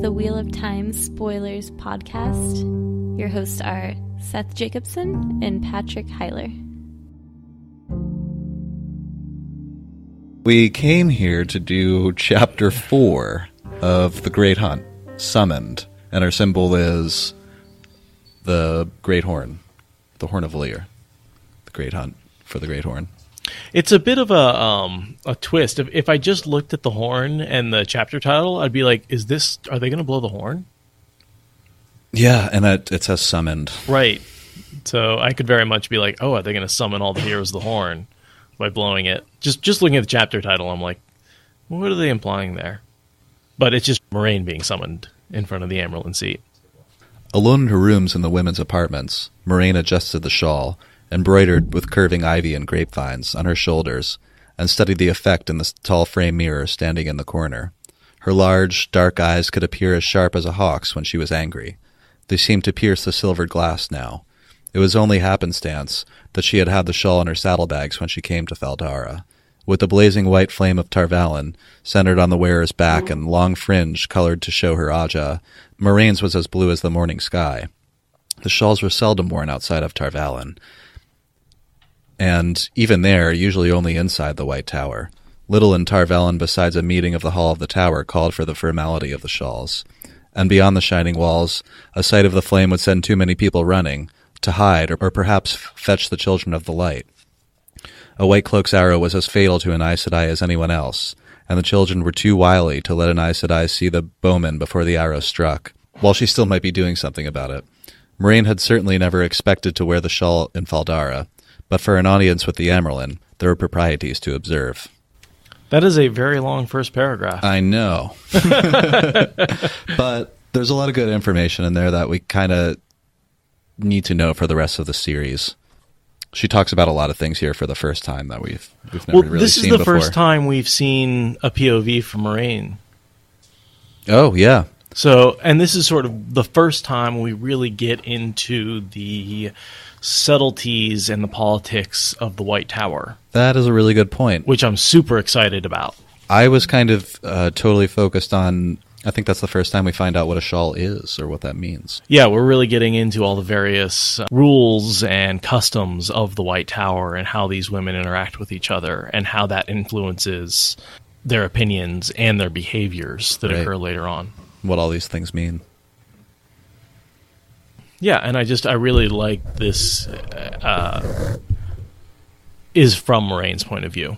to the Wheel of Time Spoilers podcast. Your hosts are Seth Jacobson and Patrick Heiler. We came here to do Chapter 4 of The Great Hunt, Summoned, and our symbol is the Great Horn, the Horn of Lear, the Great Hunt for the Great Horn. It's a bit of a twist. If I just looked at the horn and the chapter title, I'd be like, are they going to blow the horn? Yeah, and it says Summoned. Right. So I could very much be like, oh, are they going to summon all the heroes of the horn by blowing it? Just looking at the chapter title, I'm like, what are they implying there? But it's just Moraine being summoned in front of the Amerlin seat. Alone in her rooms in the women's apartments, Moraine adjusted the shawl, embroidered with curving ivy and grapevines, on her shoulders, and studied the effect in the tall frame mirror standing in the corner. Her large, dark eyes could appear as sharp as a hawk's when she was angry. They seemed to pierce the silvered glass now. It was only happenstance that she had had the shawl in her saddlebags when she came to Faldara. With the blazing white flame of Tarvalon centered on the wearer's back and long fringe colored to show her aja, Moraine's was as blue as the morning sky. The shawls were seldom worn outside of Tarvalon, and even there, usually only inside the White Tower. Little in Tarvalon besides a meeting of the Hall of the Tower called for the formality of the shawls. And beyond the shining walls, a sight of the flame would send too many people running, to hide or perhaps fetch the children of the light. A White Cloak's arrow was as fatal to an Aes Sedai as anyone else, and the children were too wily to let an Aes Sedai see the bowman before the arrow struck, while she still might be doing something about it. Moraine had certainly never expected to wear the shawl in Faldara, but for an audience with the Amerlin, there were proprieties to observe. That is a very long first paragraph. I know. But there's a lot of good information in there that we kind of need to know for the rest of the series. She talks about a lot of things here for the first time that we've never really seen before. This is the first time we've seen a POV from Moraine. Oh, yeah. So, and this is sort of the first time we really get into the subtleties and the politics of the White Tower. That is a really good point. Which I'm super excited about. I was kind of totally focused on, I think that's the first time we find out what a shawl is or what that means. Yeah, we're really getting into all the various rules and customs of the White Tower and how these women interact with each other and how that influences their opinions and their behaviors that occur later on. What all these things mean. Yeah, and I really like this is from Moraine's point of view.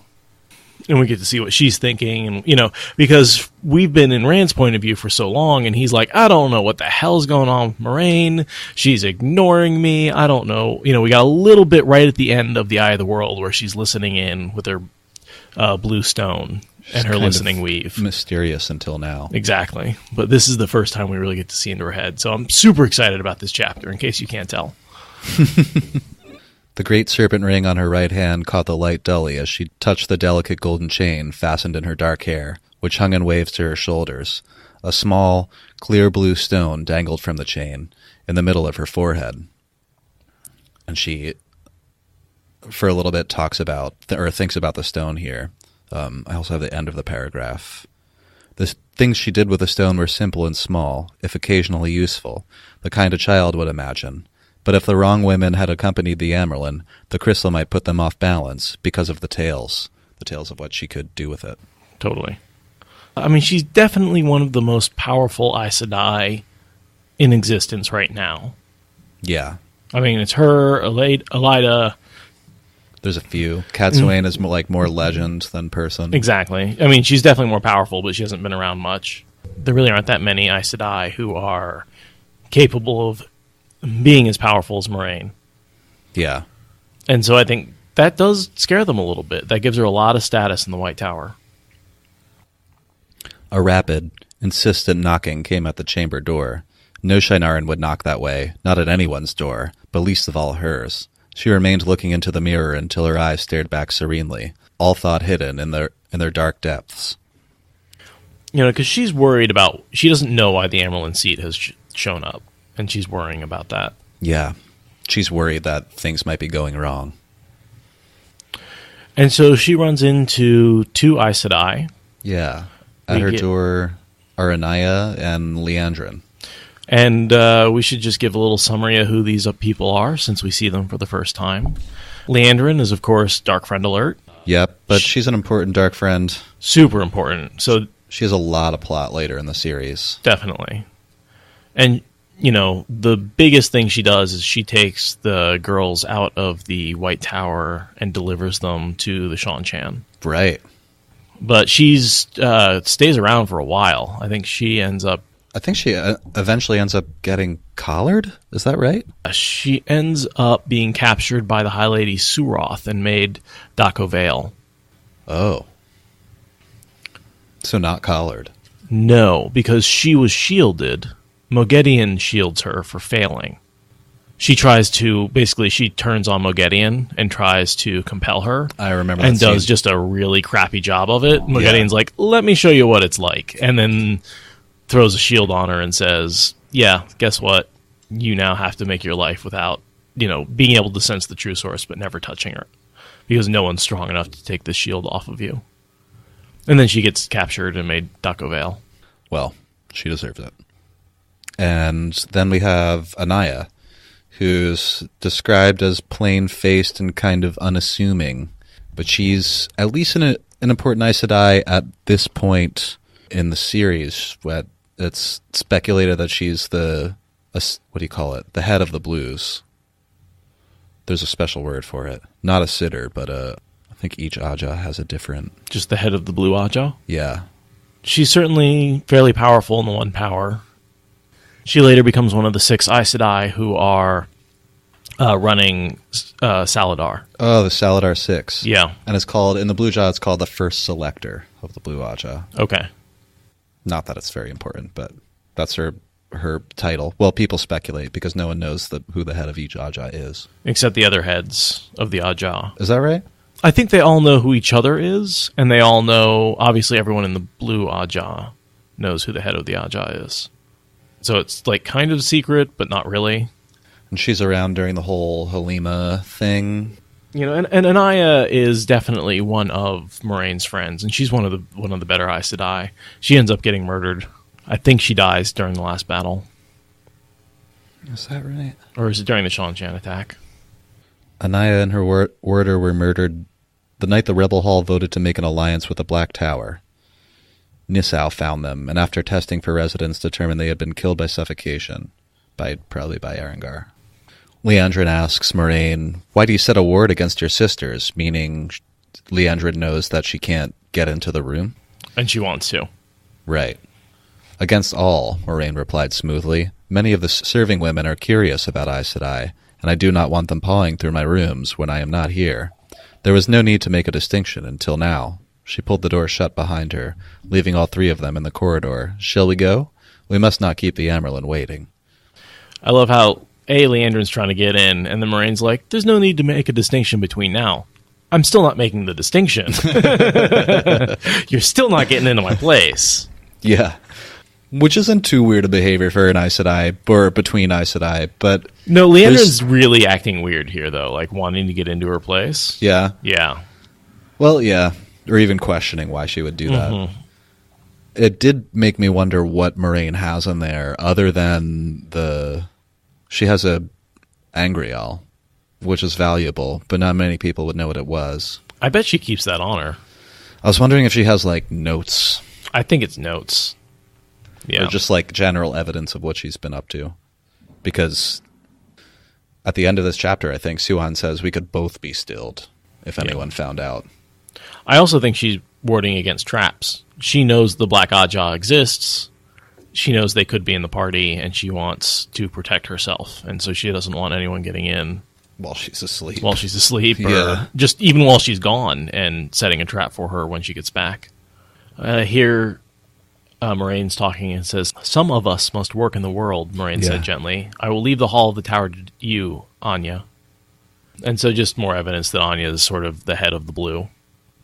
And we get to see what she's thinking, and because we've been in Rand's point of view for so long, and he's like, I don't know what the hell's going on with Moraine. She's ignoring me. I don't know. We got a little bit right at the end of the Eye of the World where she's listening in with her blue stone and her listening weave. Mysterious until now. Exactly. But this is the first time we really get to see into her head. So I'm super excited about this chapter, in case you can't tell. The great serpent ring on her right hand caught the light dully as she touched the delicate golden chain fastened in her dark hair, which hung in waves to her shoulders. A small, clear blue stone dangled from the chain in the middle of her forehead. And she, for a little bit, talks about, or thinks about the stone here. I also have the end of the paragraph. The things she did with the stone were simple and small, if occasionally useful, the kind a child would imagine. But if the wrong women had accompanied the Amerlin, the crystal might put them off balance because of the tales of what she could do with it. Totally. I mean, she's definitely one of the most powerful Aes Sedai in existence right now. Yeah. I mean, it's her, Elida. There's a few. Cadsuane is more legend than person. Exactly. I mean, she's definitely more powerful, but she hasn't been around much. There really aren't that many Aes Sedai who are capable of being as powerful as Moraine. Yeah. And so I think that does scare them a little bit. That gives her a lot of status in the White Tower. A rapid, insistent knocking came at the chamber door. No Shinaran would knock that way, not at anyone's door, but least of all hers. She remained looking into the mirror until her eyes stared back serenely, all thought hidden in their dark depths. Because she's worried about... She doesn't know why the Amerlin seat has shown up, and she's worrying about that. Yeah. She's worried that things might be going wrong. And so she runs into two Aes Sedai. Yeah. At her door, are Anaya and Leandrin. And we should just give a little summary of who these people are since we see them for the first time. Leandrin is, of course, Dark Friend Alert. Yep, but she's an important Dark Friend. Super important. So she has a lot of plot later in the series. Definitely. And, you know, the biggest thing she does is she takes the girls out of the White Tower and delivers them to the Shan-Chan. Right. But she's stays around for a while. I think she eventually ends up getting collared. Is that right? She ends up being captured by the High Lady Suroth and made Dako Vale. Oh. So not collared. No, because she was shielded. Mogedion shields her for failing. She turns on Mogedion and tries to compel her. I remember and that does scene. just a really crappy job of it. Mogedion's like, let me show you what it's like. And then throws a shield on her and says, yeah, guess what? You now have to make your life without, being able to sense the true source, but never touching her. Because no one's strong enough to take the shield off of you. And then she gets captured and made Dako Vale. Well, she deserves it. And then we have Anaya, who's described as plain-faced and kind of unassuming. But she's at least an important Aes Sedai at this point in the series. It's speculated that she's the head of the Blues. There's a special word for it. Not a sitter, but I think each Aja has a different... Just the head of the Blue Aja? Yeah. She's certainly fairly powerful in the One Power. She later becomes one of the 6 Aes Sedai who are running Saladar. Oh, the Saladar 6. Yeah. And in the Blue Aja, it's called the First Selector of the Blue Aja. Okay. Not that it's very important, but that's her title. Well, people speculate because no one knows who the head of each Aja is. Except the other heads of the Aja. Is that right? I think they all know who each other is, and they all know, obviously everyone in the Blue Aja knows who the head of the Aja is. So it's like kind of secret, but not really. And she's around during the whole Halima thing. And Anaya is definitely one of Moraine's friends, and she's one of the better Aes Sedai. She ends up getting murdered. I think she dies during the last battle. Is that right? Or is it during the Shan-Chan attack? Anaya and her warder were murdered the night the Rebel Hall voted to make an alliance with the Black Tower. Nissau found them, and after testing for residents, determined they had been killed by suffocation, probably by Arengar. Leandrin asks Moraine, why do you set a ward against your sisters? Meaning Leandrin knows that she can't get into the room? And she wants to. Right. Against all, Moraine replied smoothly. Many of the serving women are curious about Aes Sedai, and I do not want them pawing through my rooms when I am not here. There was no need to make a distinction until now. She pulled the door shut behind her, leaving all 3 of them in the corridor. Shall we go? We must not keep the Amerlin waiting. I love how Leandrin's trying to get in, and the Moraine's like, there's no need to make a distinction between now. I'm still not making the distinction. You're still not getting into my place. Yeah. Which isn't too weird a behavior for an Aes Sedai, or between Aes Sedai, but... No, Leandrin's really acting weird here, though, like wanting to get into her place. Yeah? Yeah. Well, yeah. Or even questioning why she would do that. Mm-hmm. It did make me wonder what Moraine has in there, other than she has a Angreal, which is valuable, but not many people would know what it was. I bet she keeps that on her. I was wondering if she has, notes. I think it's notes. Yeah. Or just, general evidence of what she's been up to. Because at the end of this chapter, I think, Suan says we could both be stilled if anyone found out. I also think she's warding against traps. She knows the Black Aja exists. She knows they could be in the party, and she wants to protect herself. And so she doesn't want anyone getting in. While she's asleep. Or just even while she's gone, and setting a trap for her when she gets back. Here, Moraine's talking and says, some of us must work in the world, Moraine said gently. I will leave the hall of the tower to you, Anya. And so just more evidence that Anya is sort of the head of the Blue.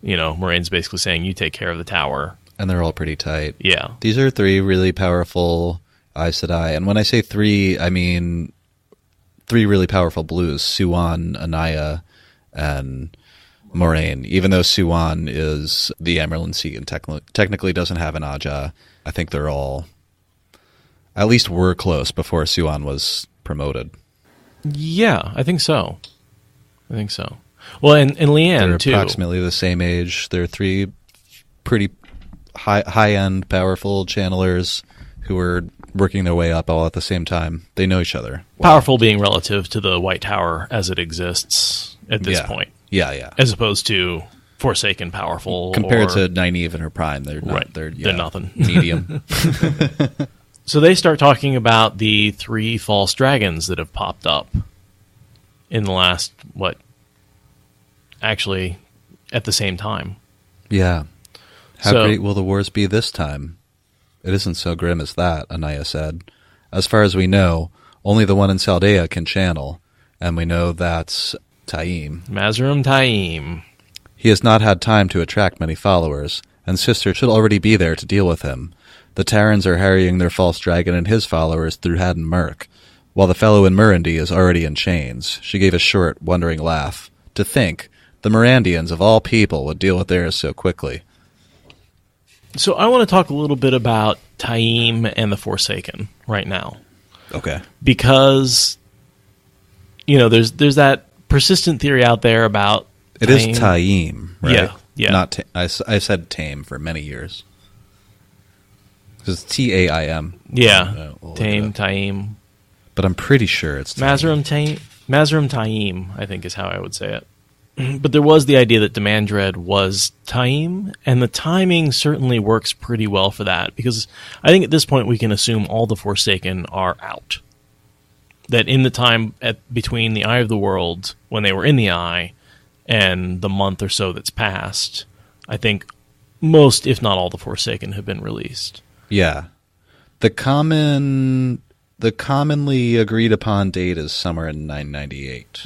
Moraine's basically saying, you take care of the tower. And they're all pretty tight. Yeah. These are 3 really powerful Aes Sedai. And when I say 3, I mean 3 really powerful Blues. Suan, Anaya, and Moraine. Even though Suan is the Amerlin seat and technically doesn't have an Aja, I think they're all, at least were close before Suan was promoted. Yeah, I think so. Well, and Leanne, They're too. approximately the same age. They're three pretty high-end, powerful channelers who are working their way up all at the same time. They know each other. Powerful being relative to the White Tower as it exists at this point. Yeah. As opposed to Forsaken powerful. Compared to Nynaeve in her prime, they're not. Right. They're nothing. Medium. So they start talking about the 3 false dragons that have popped up in the last, actually, at the same time. Yeah. How So- great will the wars be this time? It isn't so grim as that, Anaya said. As far as we know, only the one in Saldea can channel, and we know that's Taim. Mazarim Taim. He has not had time to attract many followers, and Sister should already be there to deal with him. The Terrans are harrying their false dragon and his followers through Haddon Murk, while the fellow in Murandy is already in chains. She gave a short, wondering laugh. To think, the Mirandians of all people would deal with theirs so quickly. So I want to talk a little bit about Taim and the Forsaken right now. Okay. Because, there's that persistent theory out there about It is Taim, right? Yeah. Not I said Tame for many years. Because it's Taim. Yeah. We'll look it Taim, up. Taim. But I'm pretty sure it's Taim. Mazarim Taim, I think is how I would say it. But there was the idea that Demandred was Taim, and the timing certainly works pretty well for that, because I think at this point we can assume all the Forsaken are out. That in the time between the Eye of the World, when they were in the Eye, and the month or so that's passed, I think most, if not all, the Forsaken have been released. Yeah. The commonly agreed upon date is somewhere in 998,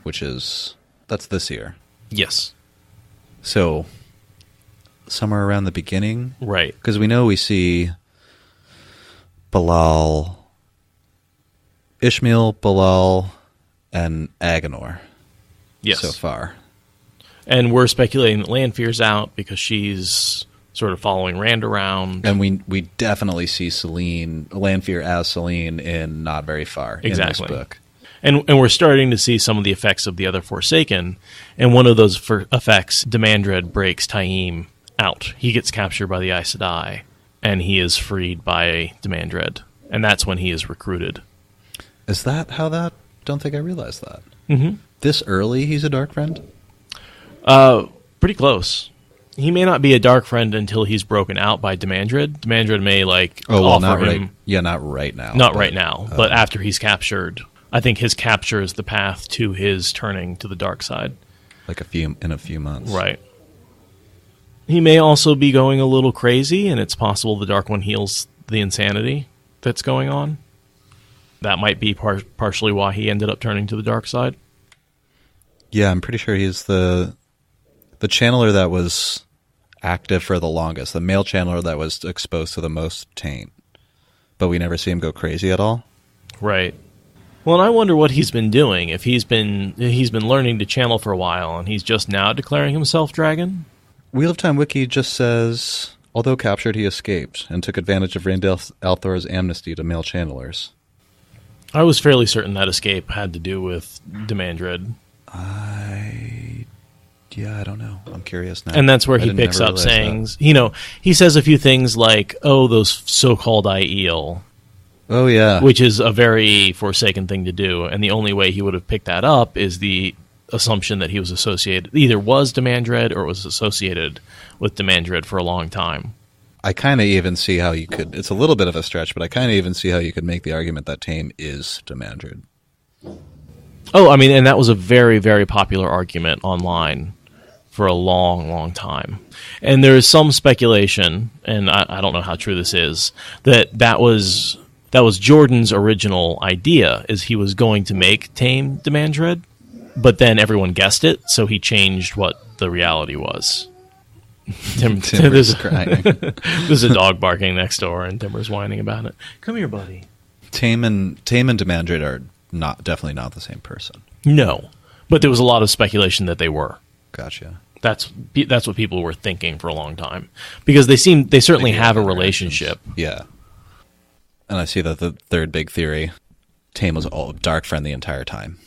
which is... That's this year. Yes. So, somewhere around the beginning? Right. Because we know we see Ishmael, Balal, and Agenor Yes. so far. And we're speculating that Lanfear's out because she's sort of following Rand around. And we definitely see Lanfear as Selene in Not Very Far Exactly. in this book. And we're starting to see some of the effects of the other Forsaken. And one of those effects, Demandred breaks Taim out. He gets captured by the Aes Sedai, and he is freed by Demandred. And that's when he is recruited. Is that how that? Don't think I realized that. Mm-hmm. This early, he's a Dark Friend? Pretty close. He may not be a Dark Friend until he's broken out by Demandred. Demandred may, offer not him... right. Yeah, not right now. Not right now, but after he's captured... I think his capture is the path to his turning to the dark side. In a few months. Right. He may also be going a little crazy, and it's possible the Dark One heals the insanity that's going on. That might be partially why he ended up turning to the dark side. Yeah, I'm pretty sure he's the channeler that was active for the longest, the male channeler that was exposed to the most taint. But we never see him go crazy at all. Right. Well, and I wonder what he's been doing. If he's been learning to channel for a while, and he's just now declaring himself dragon. Wheel of Time Wiki just says, although captured, he escaped and took advantage of Randall Althor's amnesty to male channelers. I was fairly certain that escape had to do with Demandred. I don't know. I'm curious now. And that's where I he didn't picks never up realize sayings. He says a few things like, "Oh, those so-called Aiel," Oh, yeah. which is a very Forsaken thing to do. And the only way he would have picked that up is the assumption that he was either was Demandred or was associated with Demandred for a long time. I kind of even see how you could... It's a little bit of a stretch, but I kind of even see how you could make the argument that Tame is Demandred. Oh, I mean, and that was a very, very popular argument online for a long, long time. And there is some speculation, and I don't know how true this is, that was Jordan's original idea, is he was going to make Tame Demandred, but then everyone guessed it, so he changed what the reality was. Timber's crying. There's a dog barking next door, and Timber's whining about it. Come here, buddy. Tame and Demandred are definitely not the same person. No, but there was a lot of speculation that they were. Gotcha. That's what people were thinking for a long time, because they certainly have a relationship. Yeah. And I see that the third big theory, Tame was all dark friend the entire time.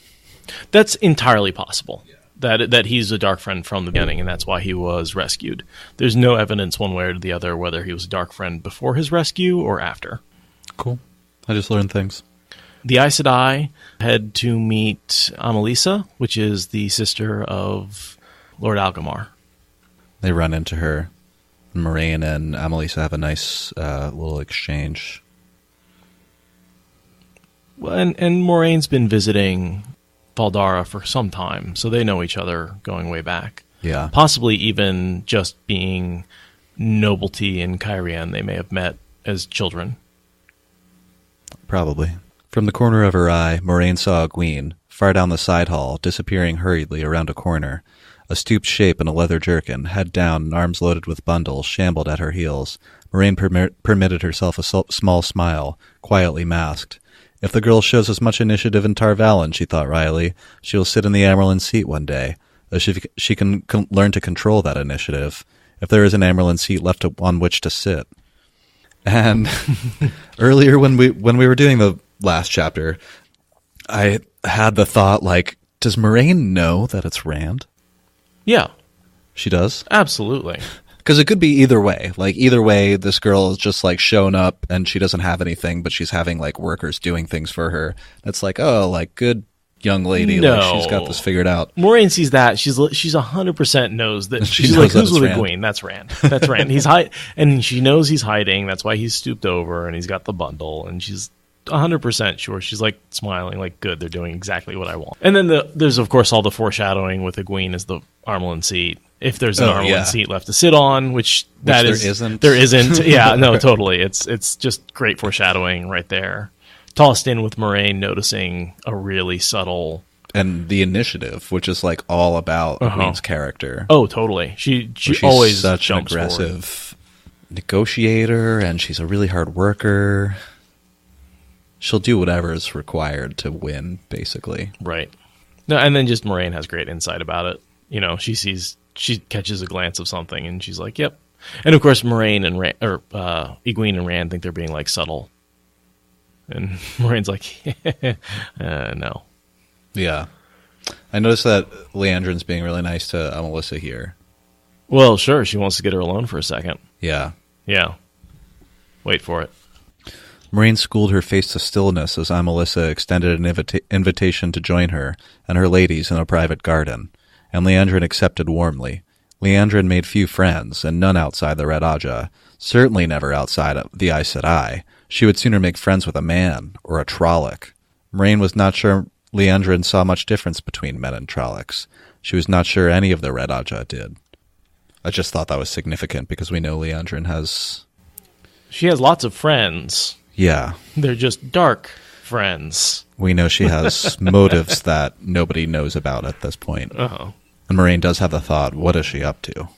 That's entirely possible. That he's a dark friend from the beginning, and that's why he was rescued. There's no evidence one way or the other whether he was a dark friend before his rescue or after. Cool. I just learned things. The Aes Sedai head to meet Amalisa, which is the sister of Lord Algamar. They run into her. Moraine and Amalisa have a nice little exchange. Well, and Moraine's been visiting Valdara for some time, so they know each other going way back. Yeah. Possibly even just being nobility in Cairhien. They may have met as children. Probably. From the corner of her eye, Moraine saw Egwene, far down the side hall, disappearing hurriedly around a corner. A stooped shape in a leather jerkin, head down and arms loaded with bundles, shambled at her heels. Moraine permitted herself a small smile, quietly masked. If the girl shows as much initiative in Tar Valon, she thought wryly, she will sit in the Amerlin seat one day. She can learn to control that initiative, if there is an Amerlin seat left on which to sit. And earlier when we were doing the last chapter, I had the thought, like, does Moraine know that it's Rand? Yeah. She does? Absolutely. Because it could be either way. Like, either way, this girl is just, like, shown up and she doesn't have anything, but she's having, like, workers doing things for her. It's like, oh, like, good young lady. No. Like, she's got this figured out. Moraine sees that. She's 100% knows that. She She's knows like, that who's it's with Rand. Egwene? That's Rand. That's Rand. And she knows he's hiding. That's why he's stooped over and he's got the bundle. And she's 100% sure. She's like smiling, like, good, they're doing exactly what I want. And then there's, of course, all the foreshadowing with Egwene as the Armelin seat. If there's an Armelin seat left to sit on, which there isn't. There isn't. Yeah, no, totally. It's just great foreshadowing right there. Tossed in with Moraine noticing a really subtle... And the initiative, which is, like, all about Egwene's character. Oh, totally. She always such an jumps aggressive forward. Negotiator, and she's a really hard worker. She'll do whatever is required to win, basically. Right. No, and then just Moraine has great insight about it. You know, she catches a glance of something, and she's like, "Yep." And of course, Moraine and Egwene and Rand think they're being, like, subtle, and Moraine's like, "No." Yeah, I noticed that Leandrin's being really nice to Amalisa here. Well, sure, she wants to get her alone for a second. Yeah. Wait for it. Moraine schooled her face to stillness as Amalisa extended an invitation to join her and her ladies in a private garden, and Leandrin accepted warmly. Leandrin made few friends, and none outside the Red Ajah, certainly never outside of the Aes Sedai. She would sooner make friends with a man or a Trolloc. Moraine was not sure Leandrin saw much difference between men and Trollocs. She was not sure any of the Red Ajah did. I just thought that was significant because we know Leandrin has... She has lots of friends. Yeah. They're just dark friends. We know she has motives that nobody knows about at this point. Uh-huh. And Moraine does have the thought, what is she up to?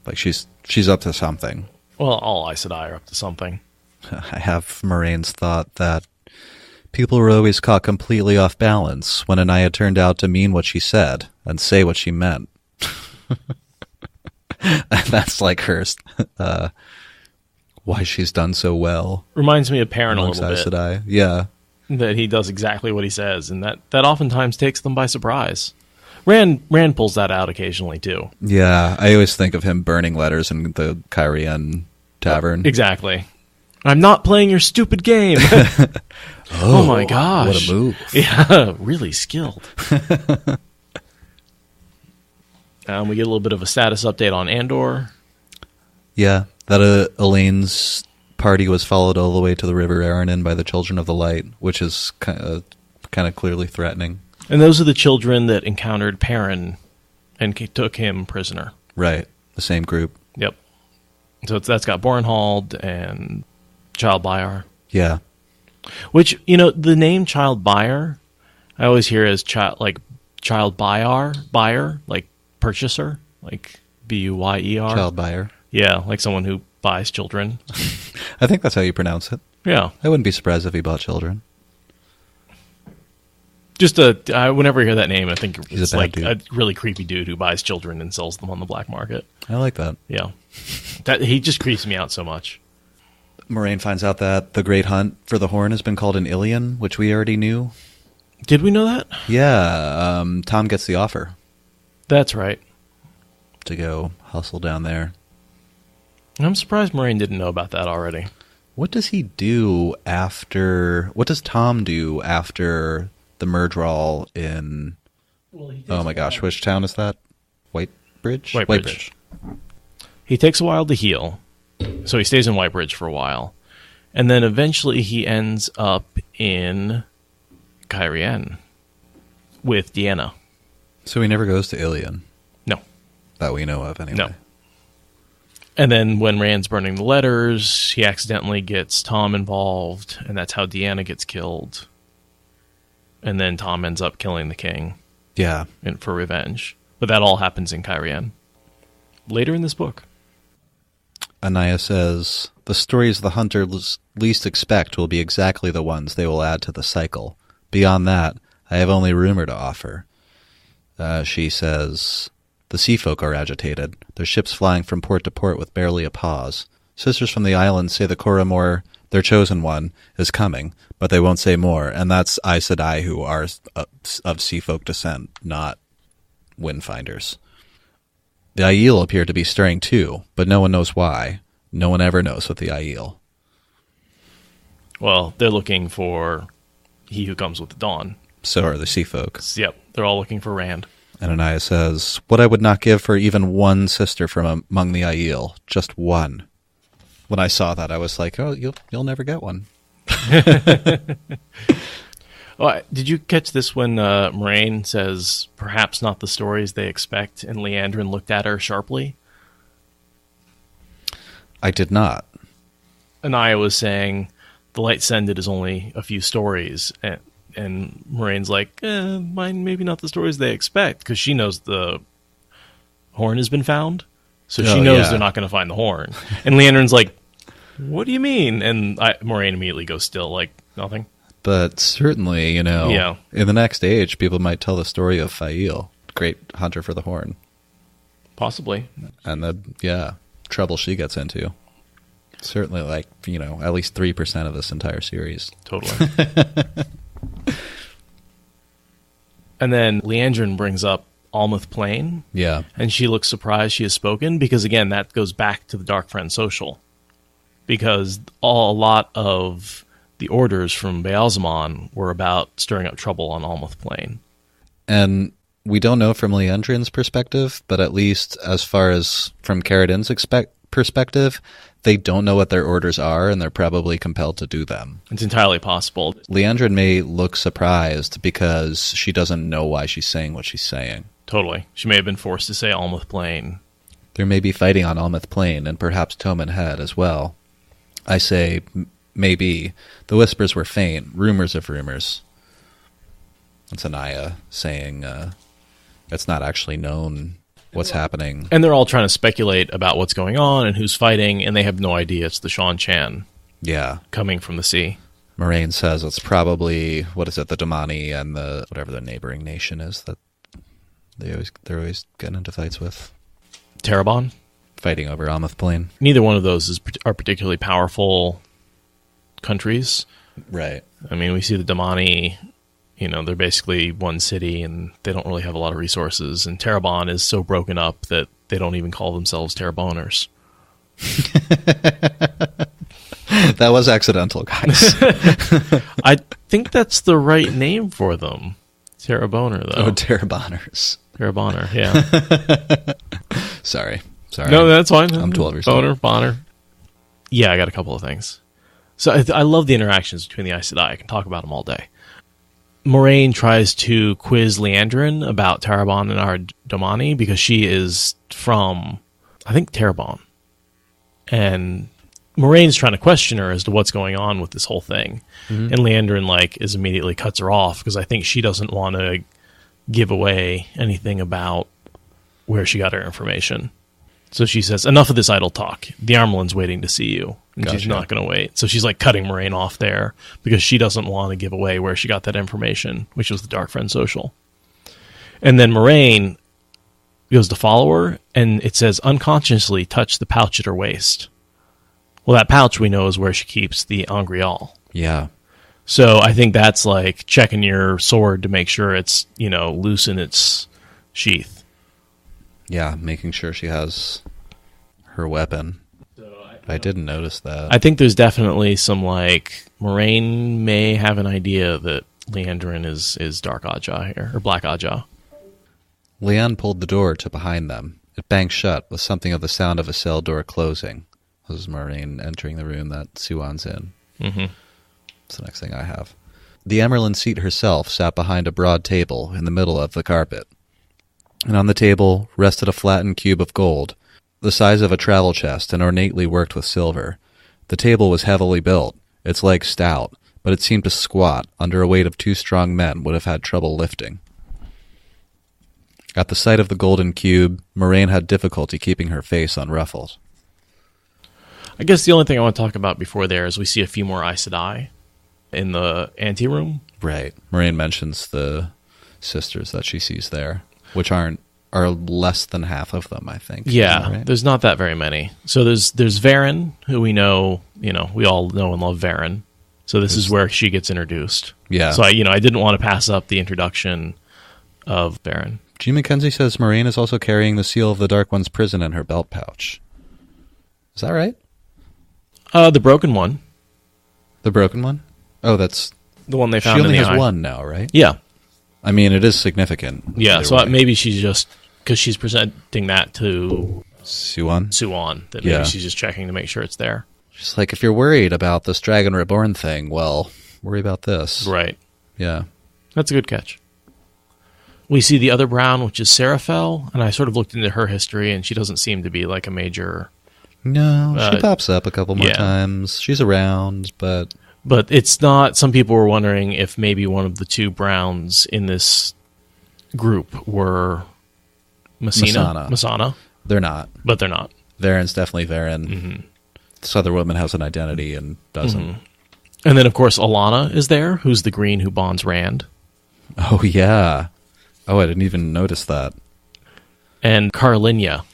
Like, she's up to something. Well, all Aes Sedai are up to something. I have Moraine's thought that people were always caught completely off balance when Anaya turned out to mean what she said and say what she meant. And that's like her... why she's done so well. Reminds me of Perrin a little bit. Sedai. Yeah. That he does exactly what he says, and that oftentimes takes them by surprise. Rand pulls that out occasionally, too. Yeah, I always think of him burning letters in the Cairhien tavern. Exactly. I'm not playing your stupid game. Oh my gosh. What a move. Yeah, really skilled. We get a little bit of a status update on Andor. Yeah, that Elaine's party was followed all the way to the River Aranin by the Children of the Light, which is kind of clearly threatening. And those are the children that encountered Perrin and took him prisoner. Right, the same group. Yep. So that's got Bornhald and Child Byar. Yeah. Which, the name Child Byar, I always hear as Child buyer, like purchaser, like Buyer. Child buyer. Yeah, like someone who buys children. I think that's how you pronounce it. Yeah. I wouldn't be surprised if he bought children. Just whenever I hear that name, I think it's a bad like dude. a really creepy dude who buys children and sells them on the black market. I like that. Yeah. He just creeps me out so much. Moraine finds out that the Great Hunt for the Horn has been called an Ilion, which we already knew. Did we know that? Yeah, Tom gets the offer That's right. to go hustle down there. I'm surprised Moraine didn't know about that already. What does he do after... What does Tom do after the Murdral in... Oh my gosh, which town is that? Whitebridge? Whitebridge. He takes a while to heal, so he stays in Whitebridge for a while. And then eventually he ends up in Cairhien with Deanna. So he never goes to Ilion, No. that we know of anyway. No. And then when Rand's burning the letters, he accidentally gets Tom involved, and that's how Deanna gets killed. And then Tom ends up killing the king Yeah. for revenge. But that all happens in Cairhien. Later in this book. Anaya says, the stories the hunters least expect will be exactly the ones they will add to the cycle. Beyond that, I have only rumor to offer. She says, the sea folk are agitated, their ships flying from port to port with barely a pause. Sisters from the island say the Coromor, their chosen one, is coming, but they won't say more, and that's Aes Sedai, who are of sea folk descent, not windfinders. The Aiel appear to be stirring too, but no one knows why. No one ever knows with the Aiel. Well, they're looking for he who comes with the dawn. So are the sea folk. Yep, they're all looking for Rand. And Anaya says, what I would not give for even one sister from among the Aiel. Just one. When I saw that, I was like, oh, you'll never get one. Oh, did you catch this when Moraine says, perhaps not the stories they expect, and Leandrin looked at her sharply? I did not. Anaya was saying, the light sended is only a few stories, and Moraine's like, mine maybe not the stories they expect, because she knows the horn has been found, so she knows they're not going to find the horn. And Leandrin's like, what do you mean? And Moraine immediately goes still, like, nothing. But certainly, in the next age, people might tell the story of Fail, great hunter for the horn. Possibly. And the, trouble she gets into. Certainly, like, at least 3% of this entire series. Totally. And then Leandrin brings up Almouth Plain. Yeah. And she looks surprised she has spoken, because, again, that goes back to the Dark Friend Social. Because a lot of the orders from Baalzamon were about stirring up trouble on Almouth Plain. And we don't know from Leandrin's perspective, but at least as far as from Carradine's perspective, they don't know what their orders are, and they're probably compelled to do them. It's entirely possible. Leandrin may look surprised because she doesn't know why she's saying what she's saying. Totally. She may have been forced to say Almouth Plain. There may be fighting on Almouth Plain, and perhaps Toman Head as well. I say, maybe. The whispers were faint, rumors of rumors. That's Anaya saying it's not actually known what's happening. And they're all trying to speculate about what's going on and who's fighting, and they have no idea it's the Shan Chan coming from the sea. Moraine says it's probably, the Domani and the whatever the neighboring nation is that they're always getting into fights with. Terabon? Fighting over Almouth Plain. Neither one of those are particularly powerful countries. Right. I mean, we see the Domani, they're basically one city, and they don't really have a lot of resources. And Terabon is so broken up that they don't even call themselves Teraboners. That was accidental, guys. I think that's the right name for them. Terraboner, though. Oh, Teraboners. Terraboner, yeah. Sorry. No, that's fine. I'm 12 years old. Bonner. Yeah, I got a couple of things. So I love the interactions between the Aes Sedai. I can talk about them all day. Moraine tries to quiz Leandrin about Terabon and our Domani because she is from, I think, Terabon. And Moraine's trying to question her as to what's going on with this whole thing. Mm-hmm. And Leandrin, is immediately cuts her off because I think she doesn't want to give away anything about where she got her information. So she says, enough of this idle talk. The Armelin's waiting to see you. And Gotcha. she's not going to wait. So she's like cutting Moraine off there because she doesn't want to give away where she got that information, which was the Dark Friend Social. And then Moraine goes to follow her, and it says, unconsciously touch the pouch at her waist. Well, that pouch we know is where she keeps the Angreal. Yeah. So I think that's like checking your sword to make sure it's, loose in its sheath. Yeah, making sure she has her weapon. I didn't notice that. I think there's definitely some, like, Moraine may have an idea that Leandrin is Dark Aja here, or Black Aja. Leanne pulled the door to behind them. It banged shut with something of the sound of a cell door closing. This is Moraine entering the room that Suan's in. Mm-hmm. That's the next thing I have. The Emerald seat herself sat behind a broad table in the middle of the carpet. And on the table rested a flattened cube of gold, the size of a travel chest and ornately worked with silver. The table was heavily built, its legs stout, but it seemed to squat under a weight of 2 strong men would have had trouble lifting. At the sight of the golden cube, Moraine had difficulty keeping her face unruffled. I guess the only thing I want to talk about before there is we see a few more Aes Sedai in the anteroom. Right. Moraine mentions the sisters that she sees there, which are less than half of them, I think. Yeah, right? There's not that very many. So there's Varen, who we know, we all know and love Varen. So this is where she gets introduced. Yeah. So I didn't want to pass up the introduction of Varen. G. Mackenzie says Moraine is also carrying the seal of the Dark One's prison in her belt pouch. Is that right? The broken one. The broken one? Oh, that's... The one they found She only in the has eye. one now, right? Yeah. I mean, it is significant. Yeah, either so way. maybe she's just... Because she's presenting that to Suan? Suan. That maybe Yeah. she's just checking to make sure it's there. She's like, if you're worried about this Dragon Reborn thing, well, worry about this. Right. Yeah. That's a good catch. We see the other Brown, which is Seraphel, and I sort of looked into her history, and she doesn't seem to be like a major... No, she pops up a couple more yeah. times. She's around, but... But it's not... Some people were wondering if maybe one of the 2 Browns in this group were Masana. They're not. But they're not. Varen's definitely Varen. Mm-hmm. This other woman has an identity and doesn't. Mm-hmm. And then, of course, Alana is there, who's the green who bonds Rand. Oh, yeah. Oh, I didn't even notice that. And Carlinia.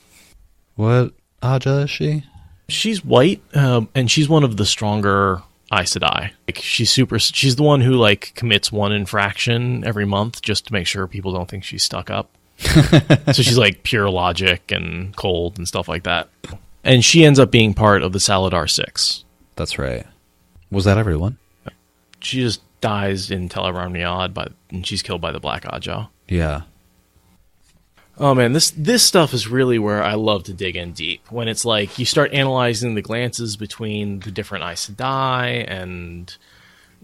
What Aja is she? She's white, and she's one of the stronger Aes Sedai. Like, she's the one who, like, commits one infraction every month just to make sure people don't think she's stuck up. So she's, like, pure logic and cold and stuff like that. And she ends up being part of the Saladar 6. That's right. Was that everyone? She just dies in Tel Aram-Niad, and she's killed by the Black Aja. Yeah. Oh man, this stuff is really where I love to dig in deep. When it's like you start analyzing the glances between the different Aes Sedai, and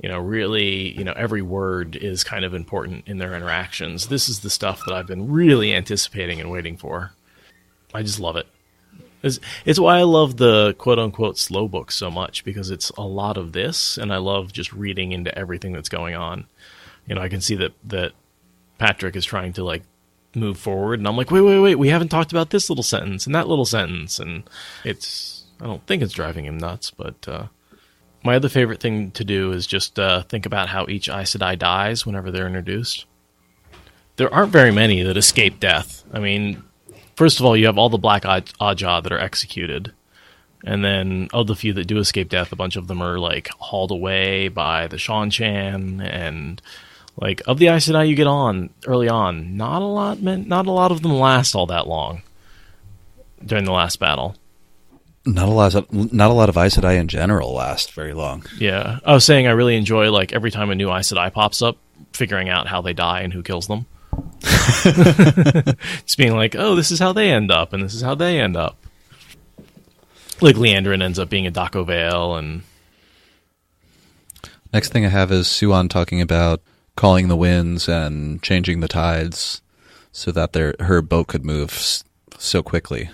really, every word is kind of important in their interactions. This is the stuff that I've been really anticipating and waiting for. I just love it. It's why I love the quote-unquote slow book so much, because it's a lot of this, and I love just reading into everything that's going on. I can see that Patrick is trying to, like, move forward, and I'm like, wait, we haven't talked about this little sentence and that little sentence, and I don't think it's driving him nuts, but my other favorite thing to do is just think about how each Aes Sedai dies whenever they're introduced. There aren't very many that escape death. I mean, first of all, you have all the Black Aja that are executed, and then of the few that do escape death, a bunch of them are, like, hauled away by the Shan-Chan, and... Like, of the Aes Sedai you get on early on, not a lot of them last all that long during the last battle. Not a lot of Aes Sedai in general last very long. Yeah. I was saying I really enjoy, like, every time a new Aes Sedai pops up, figuring out how they die and who kills them. Just being like, oh, this is how they end up, and this is how they end up. Like, Leandrin ends up being a Daco Vale, and... Next thing I have is Suan talking about calling the winds and changing the tides so that her boat could move so quickly.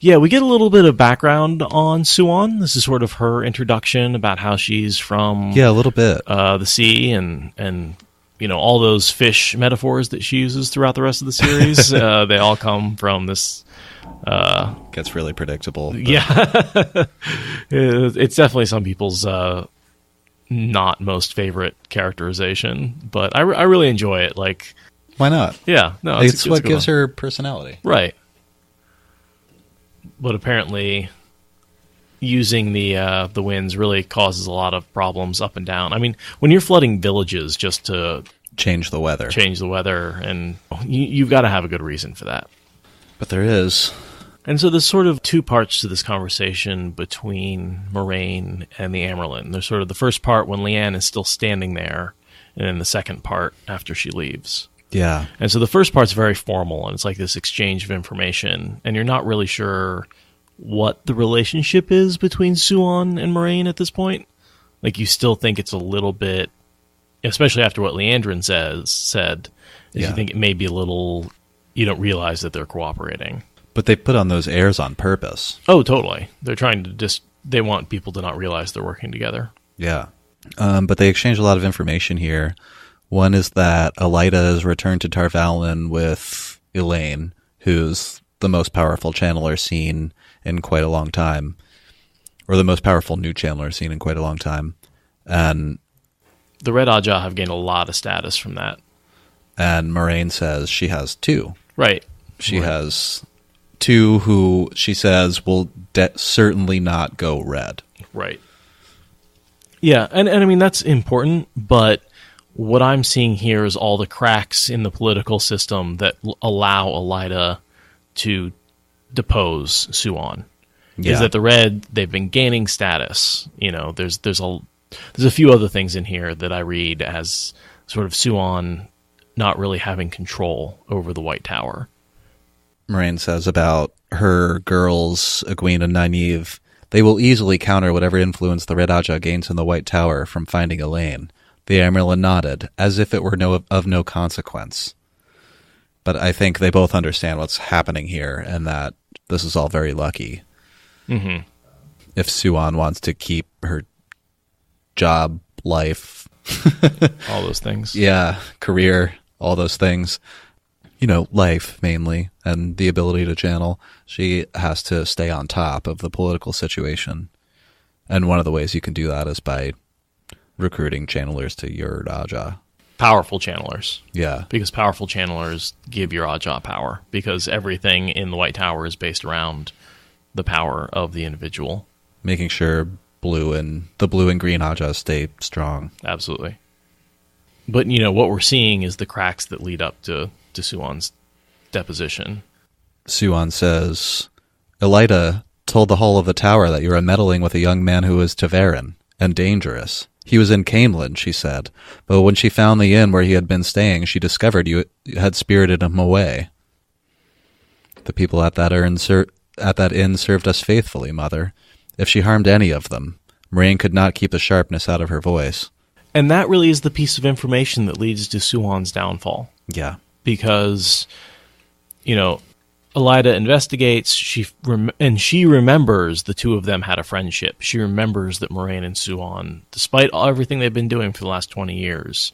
Yeah, we get a little bit of background on Suan. This is sort of her introduction about how she's from a little bit the sea and all those fish metaphors that she uses throughout the rest of the series. They all come from this Gets really predictable. But. Yeah. It's definitely some people's not most favorite characterization, but I really enjoy it. Like, why not? Yeah, no, it's what gives her personality. Right. But apparently using the winds really causes a lot of problems up and down. I mean, when you're flooding villages just to change the weather, and you've got to have a good reason for that. But there is. And so there's sort of two parts to this conversation between Moraine and the Amerlin. There's sort of the first part when Leanne is still standing there, and then the second part after she leaves. Yeah. And so the first part's very formal, and it's like this exchange of information, and you're not really sure what the relationship is between Suan and Moraine at this point. Like, you still think it's a little bit, especially after what Leandrin said, you think it may be a little, you don't realize that they're cooperating. But they put on those airs on purpose. Oh, totally. They're trying to they want people to not realize they're working together. Yeah. But they exchange a lot of information here. One is that Elaida is returned to Tarvalin with Elaine, who's the most powerful channeler seen in quite a long time. Or the most powerful new channeler seen in quite a long time. And the Red Ajah have gained a lot of status from that. And Moraine says she has two. Right. She has two who she says will certainly not go red. Right. Yeah, and I mean, that's important, but what I'm seeing here is all the cracks in the political system that allow Elaida to depose Suan. Yeah. Is that the Red, they've been gaining status. You know, there's a few other things in here that I read as sort of Suan not really having control over the White Tower. Moraine says about her girls, Egwene and Nynaeve, they will easily counter whatever influence the Red Ajah gains in the White Tower from finding Elaine. The Amerlin nodded, as if it were of no consequence. But I think they both understand what's happening here, and that this is all very lucky. Mm-hmm. If Suan wants to keep her job, life... all those things. Yeah, career, all those things. You know, life mainly, and the ability to channel. She has to stay on top of the political situation. And one of the ways you can do that is by recruiting channelers to your Ajah. Powerful channelers. Yeah. Because powerful channelers give your Ajah power. Because everything in the White Tower is based around the power of the individual. Making sure the blue and green Ajahs stay strong. Absolutely. But, you know, what we're seeing is the cracks that lead up to Suan's deposition. Suan says, Elaida told the whole of the tower that you were meddling with a young man who was Ta'veren, and dangerous. He was in Camelin, she said, but when she found the inn where he had been staying, she discovered you had spirited him away. The people at that inn served us faithfully, Mother. If she harmed any of them, Moraine could not keep the sharpness out of her voice. And that really is the piece of information that leads to Suan's downfall. Yeah. Because, you know, Elaida investigates, she remembers the two of them had a friendship. She remembers that Moraine and Suan, despite everything they've been doing for the last 20 years,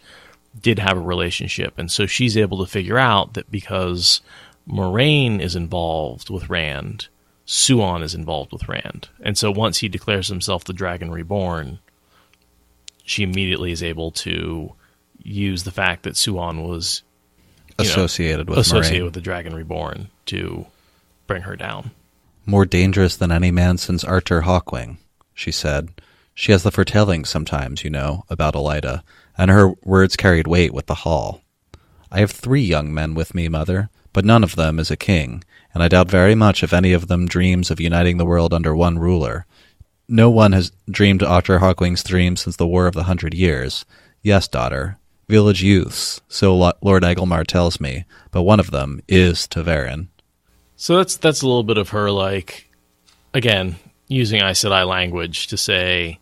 did have a relationship. And so she's able to figure out that because Moraine is involved with Rand, Suan is involved with Rand. And so once he declares himself the Dragon Reborn, she immediately is able to use the fact that Suan was associated with the Dragon Reborn to bring her down. More dangerous than any man since Artur Hawkwing, she said. She has the foretelling sometimes, you know, about Elaida, and her words carried weight with the Hall. I have 3 young men with me, Mother, but none of them is a king, and I doubt very much if any of them dreams of uniting the world under one ruler. No one has dreamed Artur Hawkwing's dream since the War of the 100 Years. Yes, daughter, village youths, so Lord Egelmar tells me, but one of them is Ta'veren. So that's a little bit of her, like, again, using Aes Sedai language to say,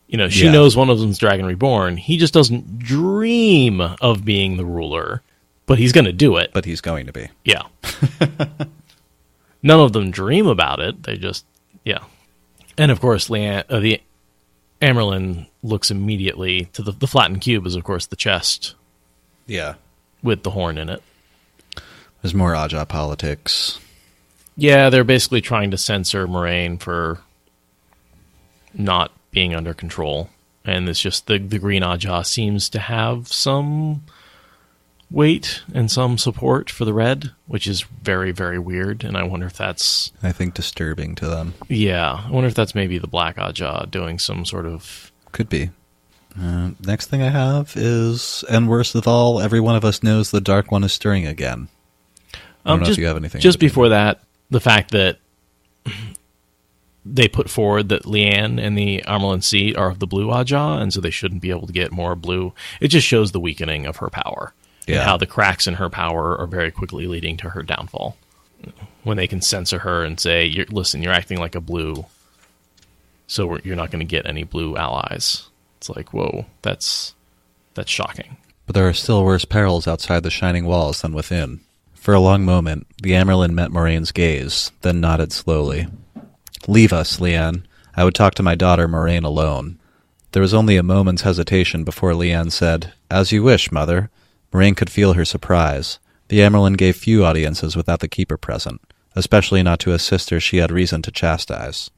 you know, she knows one of them's Dragon Reborn. He just doesn't dream of being the ruler, but he's going to do it. But he's going to be. Yeah. None of them dream about it. They just, yeah. And of course, the Amerlin looks immediately to the flattened cube is, of course, the chest. Yeah. With the horn in it. There's more Ajah politics. Yeah, they're basically trying to censor Moraine for not being under control. And it's just the Green Ajah seems to have some weight and some support for the Red, which is very, very weird. And I wonder if that's... I think disturbing to them. Yeah, I wonder if that's maybe the Black Ajah doing some sort of... Could be. Next thing I have is, and worst of all, every one of us knows the Dark One is stirring again. I don't know if you have anything. Just before that, the fact that they put forward that Leanne and the Amerlin seat are of the Blue Ajah, and so they shouldn't be able to get more blue. It just shows the weakening of her power. Yeah. And how the cracks in her power are very quickly leading to her downfall. When they can censor her and say, listen, you're acting like a blue, so you're not going to get any blue allies. It's like, whoa, that's shocking. But there are still worse perils outside the shining walls than within. For a long moment, the Amerlin met Moraine's gaze, then nodded slowly. Leave us, Leanne. I would talk to my daughter Moraine alone. There was only a moment's hesitation before Leanne said, As you wish, mother. Moraine could feel her surprise. The Amerlin gave few audiences without the Keeper present, especially not to a sister she had reason to chastise.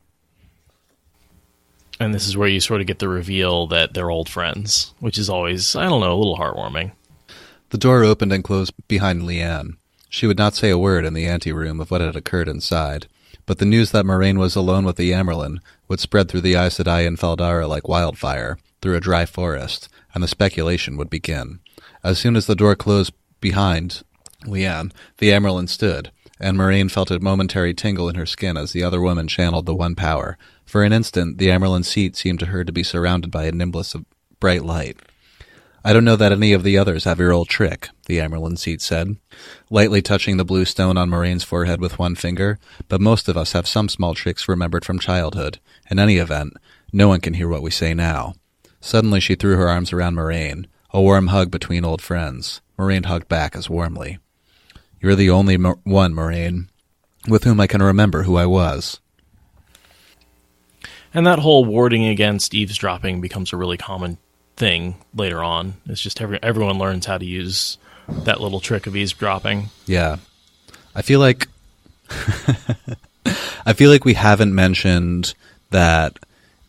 And this is where you sort of get the reveal that they're old friends, which is always, I don't know, a little heartwarming. The door opened and closed behind Leanne. She would not say a word in the anteroom of what had occurred inside, but the news that Moraine was alone with the Amerlin would spread through the Aes Sedai and Faldara like wildfire, through a dry forest, and the speculation would begin. As soon as the door closed behind Leanne, the Amerlin stood, and Moraine felt a momentary tingle in her skin as the other woman channeled the one power. For an instant, the Amerlin seat seemed to her to be surrounded by a nimbus of bright light. I don't know that any of the others have your old trick, the Amerlin seat said, lightly touching the blue stone on Moraine's forehead with one finger, but most of us have some small tricks remembered from childhood. In any event, no one can hear what we say now. Suddenly she threw her arms around Moraine, a warm hug between old friends. Moraine hugged back as warmly. You're the only one, Moraine, with whom I can remember who I was. And that whole warding against eavesdropping becomes a really common thing later on. It's just everyone learns how to use that little trick of eavesdropping. Yeah. I feel like we haven't mentioned that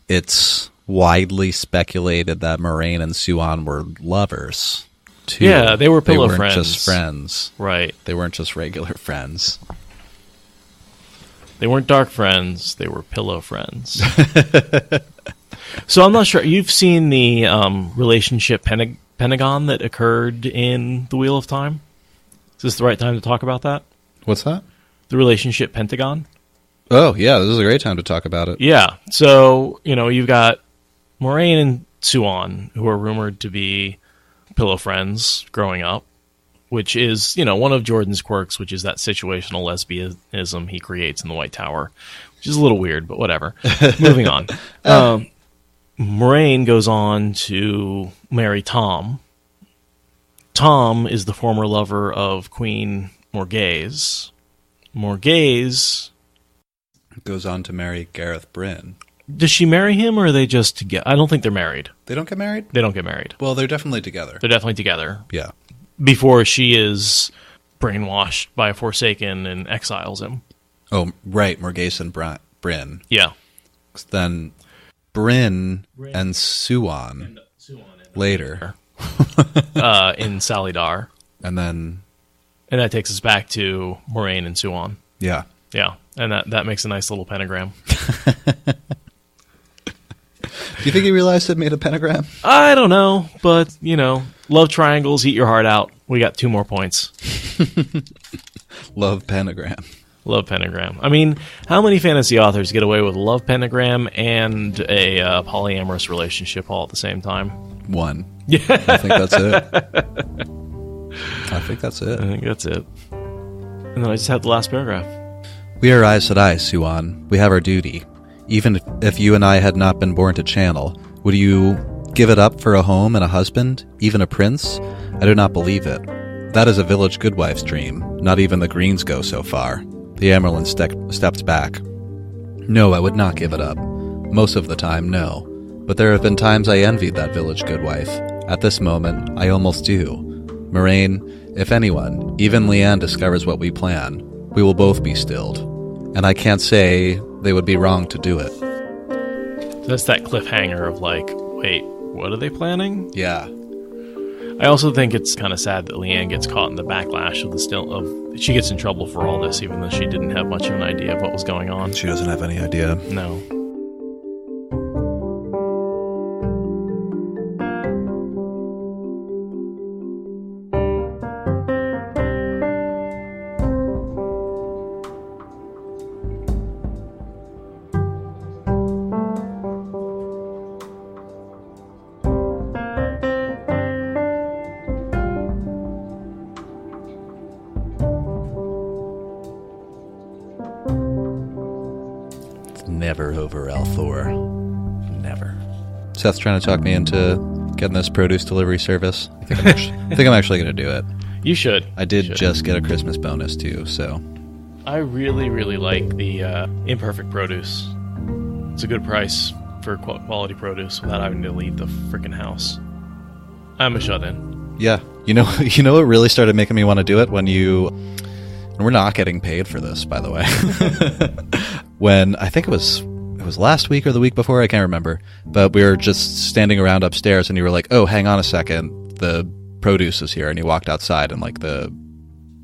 it's widely speculated that Moraine and Suan were lovers, too. Yeah, they were pillow friends. They weren't just friends. Right. They weren't just regular friends. They weren't dark friends. They were pillow friends. So I'm not sure. You've seen the relationship Pentagon that occurred in The Wheel of Time? Is this the right time to talk about that? What's that? The relationship Pentagon? Oh, yeah. This is a great time to talk about it. Yeah. So, you've got Moraine and Suan, who are rumored to be pillow friends growing up, which is, one of Jordan's quirks, which is that situational lesbianism he creates in the White Tower, which is a little weird, but whatever. Moving on. Moraine goes on to marry Tom. Tom is the former lover of Queen Morghese. Morghese goes on to marry Gareth Bryn. Does she marry him, or are they just together? I don't think they're married. They don't get married? They don't get married. Well, they're definitely together. They're definitely together. Yeah. Before she is brainwashed by a Forsaken and exiles him. Oh, right. Morghese and Bryn. Yeah. Then Bryn and Suan later. In Salidar. And that takes us back to Moraine and Suan. Yeah. Yeah. And that makes a nice little pentagram. Do you think he realized it made a pentagram? I don't know, but, love triangles, eat your heart out. We got 2 more points. Love pentagram. Love pentagram. I mean, how many fantasy authors get away with a love pentagram and a polyamorous relationship all at the same time? One. Yeah. I think that's it. I think that's it. And then I just had the last paragraph. We are Aes Sedai, Suan. We have our duty. Even if you and I had not been born to Channel, would you give it up for a home and a husband, even a prince? I do not believe it. That is a village goodwife's dream. Not even the Greens go so far. The Amerlin stepped back. No, I would not give it up. Most of the time, no. But there have been times I envied that village goodwife. At this moment, I almost do. Moraine, if anyone, even Leanne discovers what we plan, we will both be stilled. And I can't say they would be wrong to do it. That's that cliffhanger of like, wait, what are they planning? Yeah. I also think it's kind of sad that Leanne gets caught in the backlash of she gets in trouble for all this, even though she didn't have much of an idea of what was going on. She doesn't have any idea. No. Never over Althor. Never. Seth's trying to talk me into getting this produce delivery service. I think I'm actually going to do it. You should. I did just get a Christmas bonus too, so. I really, really like the imperfect produce. It's a good price for quality produce without having to leave the freaking house. I'm a shut-in. Yeah. You know what really started making me want to do it? When we're not getting paid for this, by the way. When I think it was last week or the week before, I can't remember, but we were just standing around upstairs and you were like, oh, hang on a second, the produce is here, and you walked outside and like the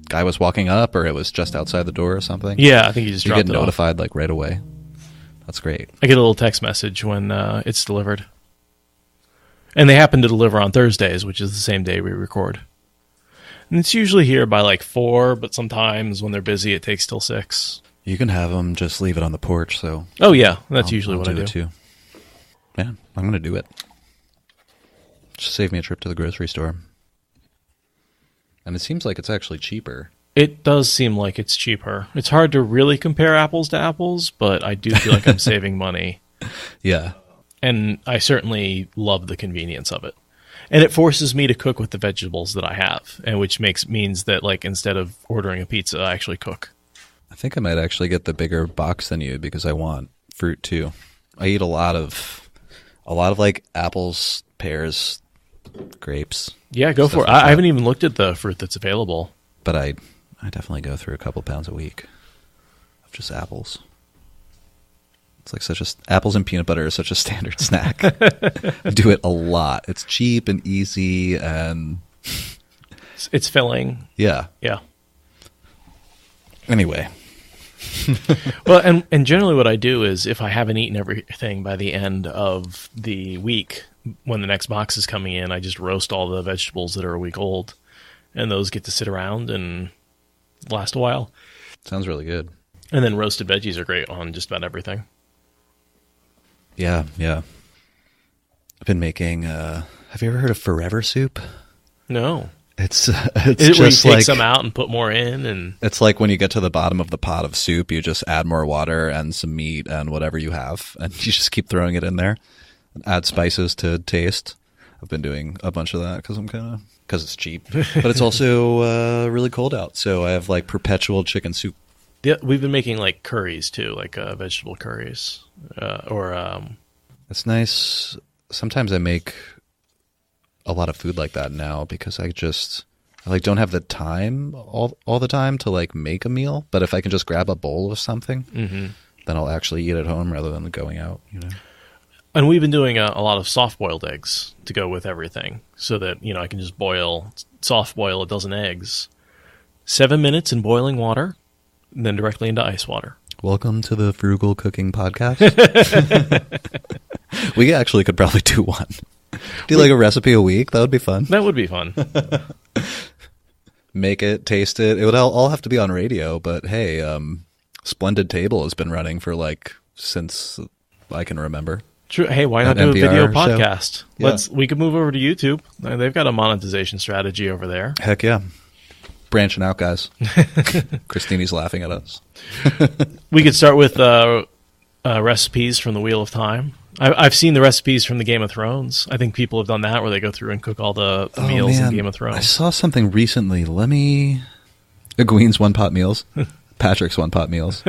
guy was walking up, or it was just outside the door or something. Yeah, I think you just dropped it off. You get notified like right away. That's great. I get a little text message when it's delivered. And they happen to deliver on Thursdays, which is the same day we record. And it's usually here by like 4, but sometimes when they're busy it takes till 6. You can have them just leave it on the porch, so... Oh, yeah. That's usually what I do. It too. Yeah, I'm going to do it. Just save me a trip to the grocery store. And it seems like it's actually cheaper. It does seem like it's cheaper. It's hard to really compare apples to apples, but I do feel like I'm saving money. Yeah. And I certainly love the convenience of it. And it forces me to cook with the vegetables that I have, and which means that like instead of ordering a pizza, I actually cook. I think I might actually get the bigger box than you because I want fruit too. I eat a lot of like apples, pears, grapes. Yeah, go for it. I haven't even looked at the fruit that's available. But I definitely go through a couple pounds a week of just apples. It's like apples and peanut butter is such a standard snack. I do it a lot. It's cheap and easy and it's filling. Yeah. Yeah. Anyway. Well, and generally what I do is if I haven't eaten everything by the end of the week, when the next box is coming in, I just roast all the vegetables that are a week old, and those get to sit around and last a while. Sounds really good. And then roasted veggies are great on just about everything. Yeah, yeah. I've been making, have you ever heard of Forever soup? No. It's just where you take some out and put more in, and it's like when you get to the bottom of the pot of soup, you just add more water and some meat and whatever you have, and you just keep throwing it in there. And add spices to taste. I've been doing a bunch of that because it's cheap, but it's also really cold out, so I have like perpetual chicken soup. Yeah, we've been making like curries too, like vegetable curries, It's nice. Sometimes I make a lot of food like that now because I don't have the time all the time to like make a meal. But if I can just grab a bowl of something, then I'll actually eat at home rather than going out. And we've been doing a lot of soft-boiled eggs to go with everything, so that I can just soft boil a dozen eggs, 7 minutes in boiling water, and then directly into ice water. Welcome to the Frugal Cooking Podcast. We actually could probably do one. Do like a recipe a week? That would be fun. That would be fun. Make it, taste it. It would all have to be on radio, but hey, Splendid Table has been running for since I can remember. True. Hey, why not do a video podcast? Yeah. We could move over to YouTube. They've got a monetization strategy over there. Heck yeah. Branching out, guys. Christini's laughing at us. We could start with recipes from the Wheel of Time. I've seen the recipes from the Game of Thrones. I think people have done that where they go through and cook all the meals in Game of Thrones. I saw something recently. Egwene's One Pot Meals. Patrick's One Pot Meals.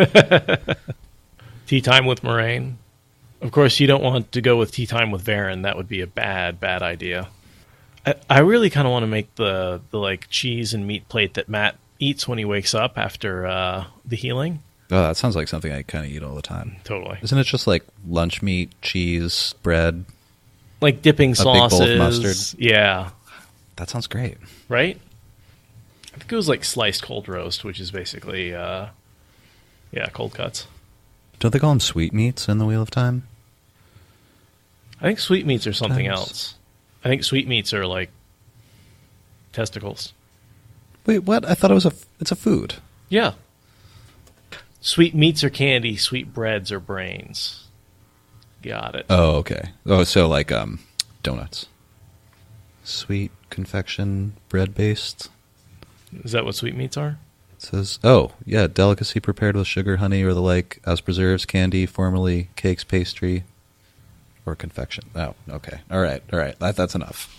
Tea Time with Moraine. Of course, you don't want to go with Tea Time with Varen. That would be a bad idea. I really kind of want to make the like cheese and meat plate that Matt eats when he wakes up after the healing. Oh, that sounds like something I kind of eat all the time. Totally. Isn't it just like lunch meat, cheese, bread? Like dipping sauces. Big bowl of mustard? Yeah. That sounds great. Right? I think it was like sliced cold roast, which is basically, cold cuts. Don't they call them sweetmeats in the Wheel of Time? I think sweetmeats are something else. I think sweetmeats are like testicles. Wait, what? I thought it's a food. Yeah. Sweet meats are candy, sweet breads are brains. Got it. Oh, okay. Oh, so like donuts. Sweet confection, bread-based. Is that what sweetmeats are? It says, oh, yeah, delicacy prepared with sugar, honey, or the like, as preserves, candy, formerly cakes, pastry, or confection. Oh, okay. All right. That's enough.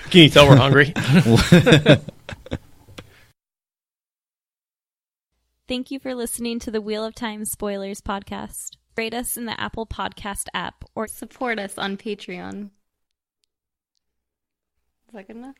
Can you tell we're hungry? Thank you for listening to the Wheel of Time Spoilers podcast. Rate us in the Apple Podcast app or support us on Patreon. Is that good enough?